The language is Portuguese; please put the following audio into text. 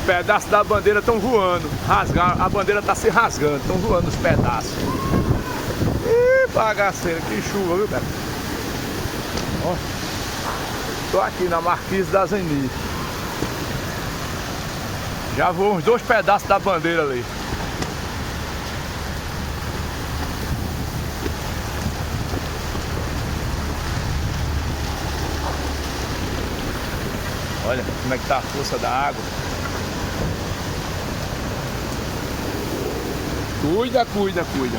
pedaços da bandeira estão voando. A bandeira está se rasgando, estão voando os pedaços. Ih, bagaceira, que chuva, viu, cara? Ó, tô aqui na Marquise da Zenith. Já voam uns 2 pedaços da bandeira ali. Olha como é que tá a força da água. Cuida, cuida, cuida.